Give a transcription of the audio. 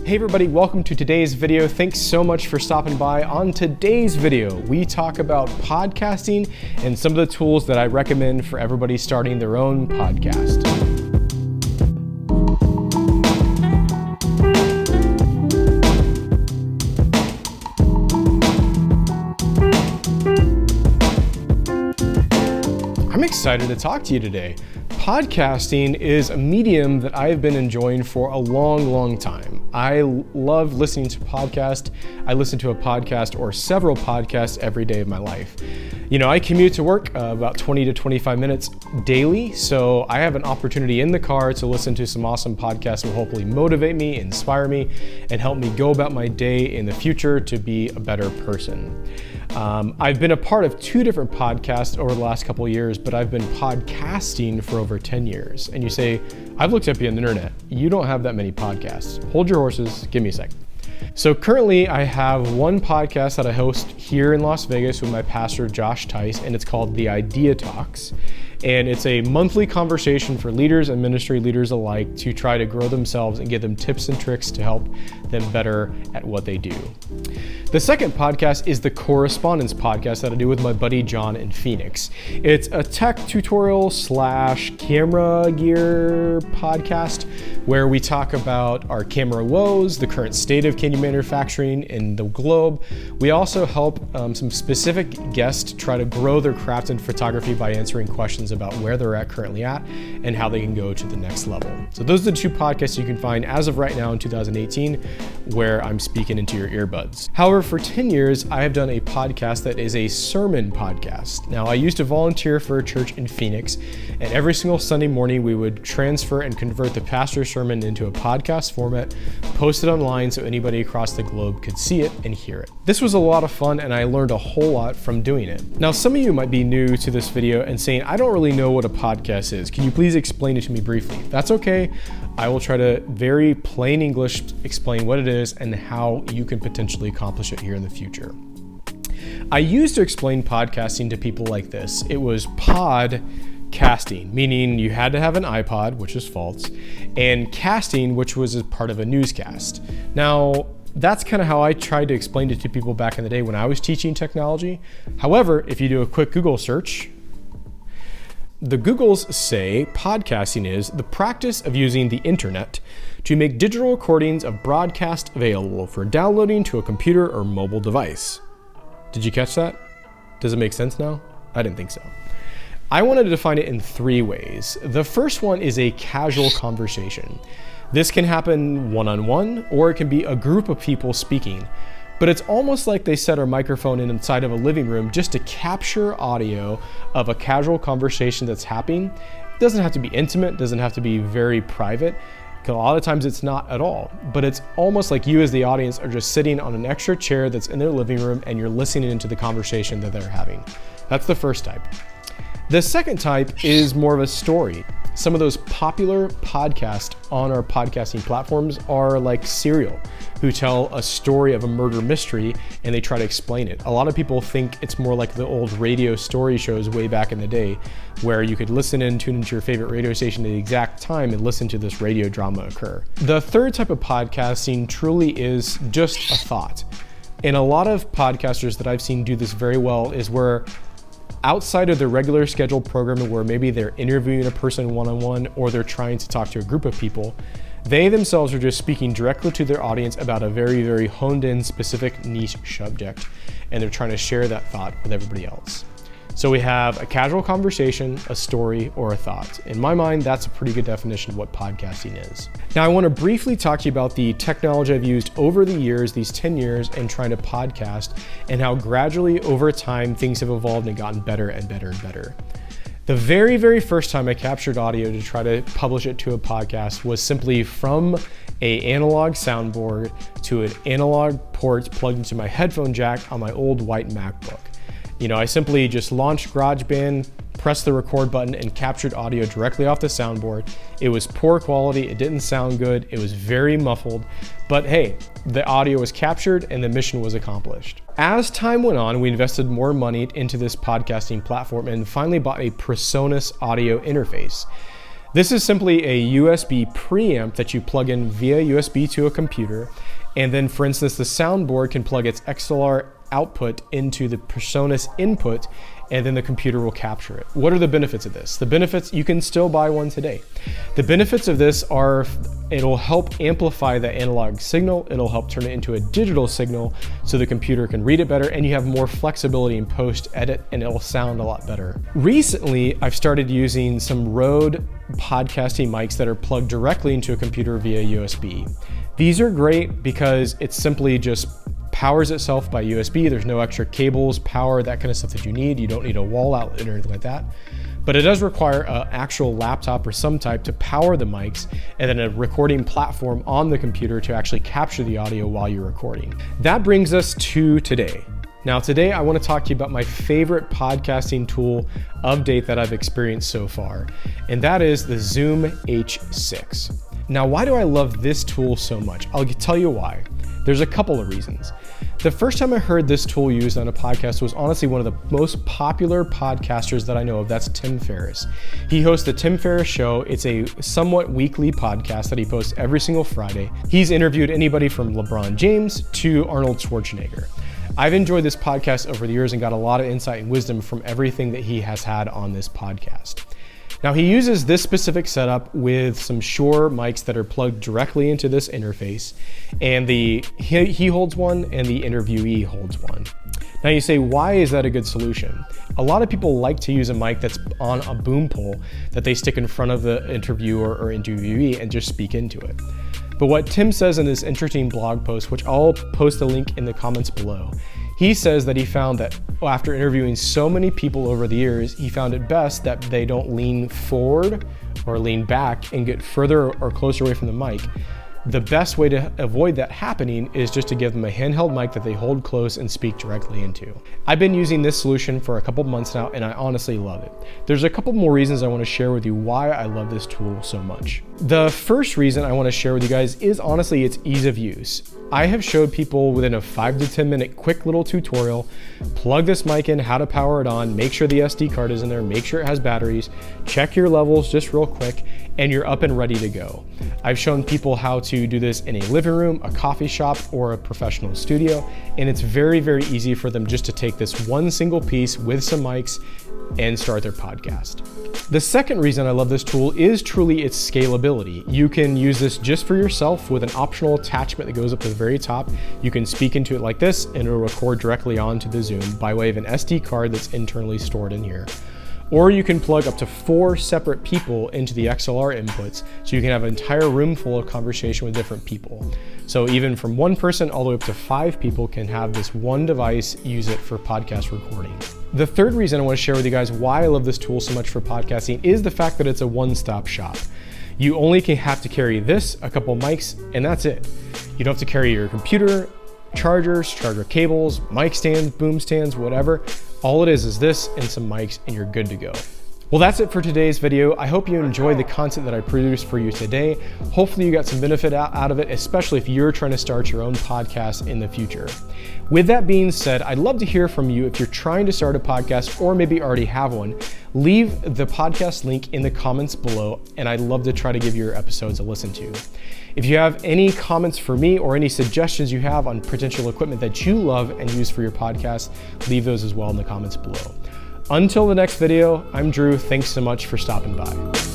Hey everybody, welcome to today's video. Thanks so much for stopping by. On today's video, we talk about podcasting and some of the tools that I recommend for everybody starting their own podcast. I'm excited to talk to you today. Podcasting is a medium that I've been enjoying for a long time. I love listening to podcasts. I listen to a podcast or several podcasts every day of my life. You know, I commute to work about 20 to 25 minutes daily, so I have an opportunity in the car to listen to some awesome podcasts that will hopefully motivate me, inspire me, and help me go about my day in the future to be a better person. I've been a part of two different podcasts over the last couple of years, but I've been podcasting for over 10 years. And you say, I've looked up you on the internet. You don't have that many podcasts. Hold your horses, give me a second. So currently I have one podcast that I host here in Las Vegas with my pastor, Josh Tice, and it's called The Idea Talks. And it's a monthly conversation for leaders and ministry leaders alike to try to grow themselves and give them tips and tricks to help them better at what they do. The second podcast is the Correspondence Podcast that I do with my buddy John in Phoenix. It's a tech tutorial / camera gear podcast where we talk about our camera woes, the current state of camera manufacturing in the globe. We also help some specific guests try to grow their craft in photography by answering questions about where they're currently at and how they can go to the next level. So those are the two podcasts you can find as of right now in 2018 where I'm speaking into your earbuds. However, for 10 years, I have done a podcast that is a sermon podcast. Now, I used to volunteer for a church in Phoenix, and every single Sunday morning, we would transfer and convert the pastor's sermon into a podcast format, post it online so anybody across the globe could see it and hear it. This was a lot of fun, and I learned a whole lot from doing it. Now, some of you might be new to this video and saying, I don't really know what a podcast is. Can you please explain it to me briefly? That's okay. I will try to very plain English explain what it is and how you can potentially accomplish it here in the future. I used to explain podcasting to people like this. It was podcasting, meaning you had to have an iPod, which is false, and casting, which was a part of a newscast. Now, that's kind of how I tried to explain it to people back in the day when I was teaching technology. However, if you do a quick Google search, the Googles say podcasting is the practice of using the internet to make digital recordings of broadcast available for downloading to a computer or mobile device. Did you catch that? Does it make sense now? I didn't think so. I wanted to define it in 3 ways. The first one is a casual conversation. This can happen one-on-one, or it can be a group of people speaking. But it's almost like they set our microphone inside of a living room just to capture audio of a casual conversation that's happening. It doesn't have to be intimate, doesn't have to be very private. A lot of times it's not at all, but it's almost like you as the audience are just sitting on an extra chair that's in their living room and you're listening into the conversation that they're having. That's the first type. The second type is more of a story. Some of those popular podcasts on our podcasting platforms are like Serial, who tell a story of a murder mystery and they try to explain it. A lot of people think it's more like the old radio story shows way back in the day, where you could listen and tune into your favorite radio station at the exact time and listen to this radio drama occur. The third type of podcasting truly is just a thought. And a lot of podcasters that I've seen do this very well is where outside of the regular scheduled programming where maybe they're interviewing a person one-on-one or they're trying to talk to a group of people, they themselves are just speaking directly to their audience about a very honed in specific niche subject, and they're trying to share that thought with everybody else. So we have a casual conversation, a story, or a thought. In my mind, that's a pretty good definition of what podcasting is. Now, I want to briefly talk to you about the technology I've used over the years, these 10 years, and trying to podcast, and how gradually over time things have evolved and gotten better and better and better. The very first time I captured audio to try to publish it to a podcast was simply from an analog soundboard to an analog port plugged into my headphone jack on my old white MacBook. You know, I simply just launched GarageBand, pressed the record button, and captured audio directly off the soundboard. It was poor quality, it didn't sound good, it was very muffled, but hey, the audio was captured and the mission was accomplished. As time went on, we invested more money into this podcasting platform and finally bought a PreSonus audio interface. This is simply a USB preamp that you plug in via USB to a computer. And then, for instance, the soundboard can plug its XLR output into the PreSonus input, and then the computer will capture it. What are the benefits of this? The benefits, you can still buy one today. The benefits of this are, it'll help amplify the analog signal, it'll help turn it into a digital signal so the computer can read it better, and you have more flexibility in post-edit, and it'll sound a lot better. Recently, I've started using some Rode podcasting mics that are plugged directly into a computer via USB. These are great because it simply just powers itself by USB. There's no extra cables, power, that kind of stuff that you need. You don't need a wall outlet or anything like that. But it does require an actual laptop or some type to power the mics, and then a recording platform on the computer to actually capture the audio while you're recording. That brings us to today. Now today I want to talk to you about my favorite podcasting tool of date that I've experienced so far, and that is the Zoom H6. Now, why do I love this tool so much? I'll tell you why. There's a couple of reasons. The first time I heard this tool used on a podcast was honestly one of the most popular podcasters that I know of. That's Tim Ferris. He hosts the Tim Ferris Show. It's a somewhat weekly podcast that he posts every single Friday. He's interviewed anybody from LeBron James to Arnold Schwarzenegger. I've enjoyed this podcast over the years and got a lot of insight and wisdom from everything that he has had on this podcast. Now, he uses this specific setup with some Shure mics that are plugged directly into this interface, and he holds one and the interviewee holds one. Now you say, why is that a good solution? A lot of people like to use a mic that's on a boom pole that they stick in front of the interviewer or interviewee and just speak into it. But what Tim says in this interesting blog post, which I'll post a link in the comments below, he says that he found that after interviewing so many people over the years, he found it best that they don't lean forward or lean back and get further or closer away from the mic. The best way to avoid that happening is just to give them a handheld mic that they hold close and speak directly into. I've been using this solution for a couple months now, and I honestly love it. There's a couple more reasons I want to share with you why I love this tool so much. The first reason I want to share with you guys is honestly its ease of use. I have showed people within a 5 to 10 minute quick little tutorial, plug this mic in, how to power it on, make sure the SD card is in there, make sure it has batteries, check your levels just real quick, and you're up and ready to go. I've shown people how to do this in a living room, a coffee shop, or a professional studio, and it's very, very easy for them just to take this one single piece with some mics and start their podcast. The second reason I love this tool is truly its scalability. You can use this just for yourself with an optional attachment that goes up to the very top. You can speak into it like this and it'll record directly onto the Zoom by way of an SD card that's internally stored in here. Or you can plug up to 4 separate people into the XLR inputs, so you can have an entire room full of conversation with different people. So even from one person all the way up to 5 people can have this one device use it for podcast recording. The third reason I want to share with you guys why I love this tool so much for podcasting is the fact that it's a one-stop shop. You only have to carry this, a couple mics, and that's it. You don't have to carry your computer, chargers, charger cables, mic stands, boom stands, whatever. All it is this and some mics and you're good to go. Well, that's it for today's video. I hope you enjoyed the content that I produced for you today. Hopefully you got some benefit out of it, especially if you're trying to start your own podcast in the future. With that being said, I'd love to hear from you if you're trying to start a podcast or maybe already have one. Leave the podcast link in the comments below, and I'd love to try to give your episodes a listen to. If you have any comments for me or any suggestions you have on potential equipment that you love and use for your podcast, leave those as well in the comments below. Until the next video, I'm Drew. Thanks so much for stopping by.